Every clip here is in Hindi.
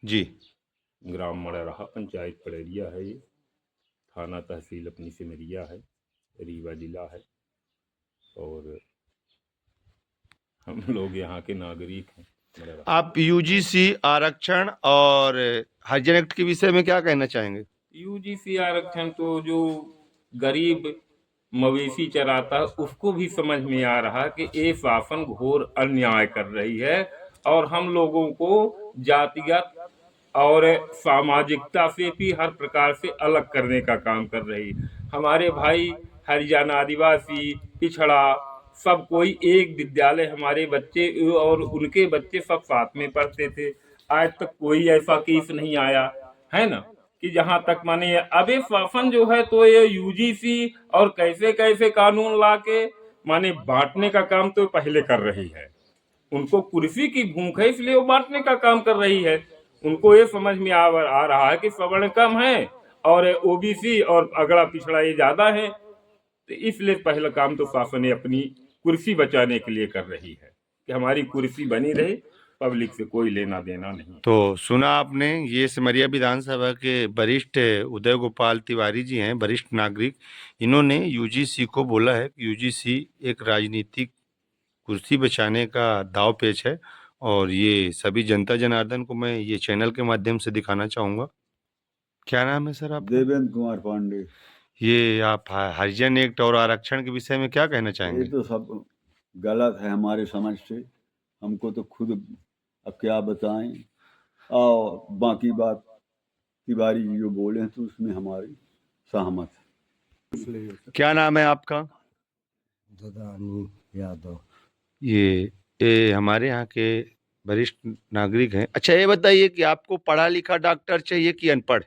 जी। ग्राम मड़रहा, पंचायत पड़ेरिया है ये, थाना तहसील अपनी सिमरिया है, रीवा जिला है, और हम लोग यहाँ के नागरिक हैं मड़रहा। आप यूजीसी आरक्षण और हरिजन एक्ट के विषय में क्या कहना चाहेंगे? यूजीसी आरक्षण तो जो गरीब मवेशी चराता है उसको भी समझ में आ रहा कि ये शासन घोर अन्याय कर रही है और हम लोगों को जातिगत और सामाजिकता से भी हर प्रकार से अलग करने का काम कर रही है। हमारे भाई हरिजन, आदिवासी, पिछड़ा, सब कोई एक विद्यालय, हमारे बच्चे और उनके बच्चे सब साथ में पढ़ते थे। आज तक कोई ऐसा केस नहीं आया है ना, कि जहां तक माने अब ये शासन जो है तो ये यूजीसी और कैसे कैसे कानून ला के माने बांटने का काम तो पहले कर रही है। उनको कुर्सी की भूख है इसलिए वो बांटने का काम कर रही है। उनको ये समझ में आ रहा है कि सवर्ण कम है और ओबीसी और अगड़ा पिछड़ा ये ज्यादा है, तो इसलिए पहला काम तो शासन ने अपनी कुर्सी बचाने के लिए कर रही है कि हमारी कुर्सी बनी रहे, पब्लिक से कोई लेना देना नहीं। तो सुना आपने, ये सिमरिया विधानसभा के वरिष्ठ उदय गोपाल तिवारी जी हैं, वरिष्ठ नागरिक। इन्होंने यूजीसी को बोला है कि यूजीसी एक राजनीतिक कुर्सी बचाने का दाव पेच है, और ये सभी जनता जनार्दन को मैं ये चैनल के माध्यम से दिखाना चाहूंगा। क्या नाम है सर आपका? देवेंद्र कुमार पांडे। ये आप हरिजन एक्ट और आरक्षण के विषय में क्या कहना ये चाहेंगे? तो सब गलत है हमारे समझ से, हमको तो खुद अब क्या बताएं। और बाकी बात तिवारी जी जो बोले हैं तो उसमें हमारी सहमत है। क्या नाम है आपका? ददानी यादव। ये हमारे यहाँ के वरिष्ठ नागरिक हैं। अच्छा, ये बताइए कि आपको पढ़ा लिखा डॉक्टर चाहिए कि अनपढ़?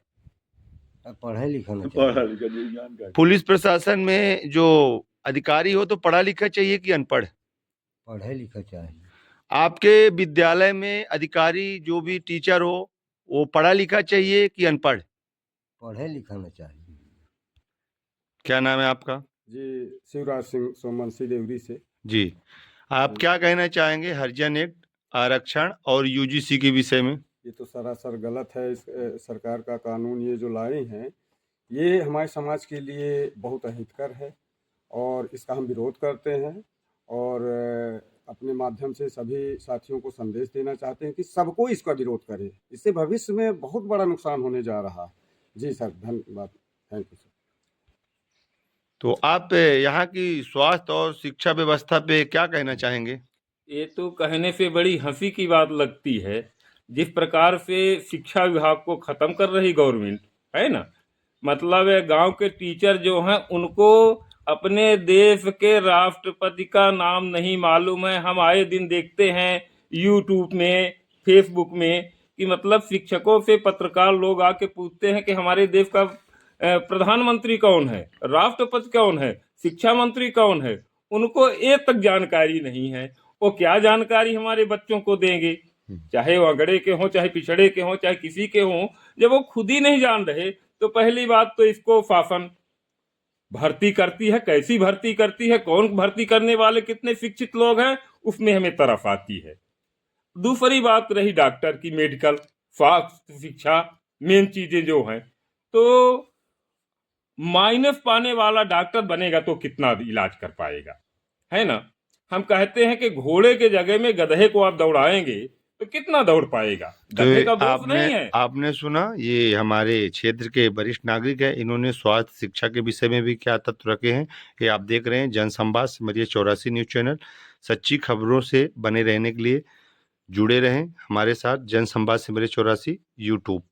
पढ़े लिखा ना पढ़ा लिखा जो जानकारी। पुलिस प्रशासन में जो अधिकारी हो तो पढ़ा लिखा चाहिए कि अनपढ़? पढ़े लिखा चाहिए। आपके विद्यालय में अधिकारी जो भी टीचर हो वो पढ़ा लिखा चाहिए कि अनपढ़? पढ़े लिखा ना चाहिए। क्या नाम है आपका? जी, शिवराज सिंह सोमन सिलेवरी से। जी, आप क्या कहना चाहेंगे हरिजन एक्ट, आरक्षण और यूजीसी के विषय में? ये तो सरासर गलत है। इस सरकार का कानून ये जो लाए हैं ये हमारे समाज के लिए बहुत अहितकर है और इसका हम विरोध करते हैं और अपने माध्यम से सभी साथियों को संदेश देना चाहते हैं कि सबको इसका विरोध करे। इससे भविष्य में बहुत बड़ा नुकसान होने जा रहा है। जी सर, धन्यवाद, थैंक यू सर। तो आप यहाँ की स्वास्थ्य और शिक्षा व्यवस्था पे क्या कहना चाहेंगे? ये तो कहने से बड़ी हंसी की बात लगती है, जिस प्रकार से शिक्षा विभाग को खत्म कर रही गवर्नमेंट है ना। मतलब गांव के टीचर जो हैं उनको अपने देश के राष्ट्रपति का नाम नहीं मालूम है। हम आए दिन देखते हैं यूट्यूब में, फेसबुक में, कि मतलब शिक्षकों से पत्रकार लोग आके पूछते हैं कि हमारे देश का प्रधानमंत्री कौन है, राष्ट्रपति कौन है, शिक्षा मंत्री कौन है। उनको एक तक जानकारी नहीं है। वो क्या जानकारी हमारे बच्चों को देंगे, चाहे वो अगड़े के हों, चाहे पिछड़े के हों, चाहे किसी के हों। जब वो खुद ही नहीं जान रहे तो पहली बात तो इसको शासन भर्ती करती है, कैसी भर्ती करती है, कौन भर्ती करने वाले कितने शिक्षित लोग हैं, उसमें हमें तरफ आती है। दूसरी बात रही डॉक्टर की, मेडिकल, स्वास्थ्य, शिक्षा, मेन चीजें जो हैं, तो माइनस पाने वाला डॉक्टर बनेगा तो कितना इलाज कर पाएगा, है ना। हम कहते हैं कि घोड़े के जगह में गधे को आप दौड़ाएंगे तो कितना दौड़ पाएगा, गधे का दोष नहीं है। आपने सुना, ये हमारे क्षेत्र के वरिष्ठ नागरिक है। इन्होंने स्वास्थ्य शिक्षा के विषय में भी क्या तथ्य रखे हैं, ये आप देख रहे हैं जनसंवाद सिमरिया 84 न्यूज चैनल। सच्ची खबरों से बने रहने के लिए जुड़े रहें हमारे साथ, जनसंवाद सिमरिया 84 यूट्यूब।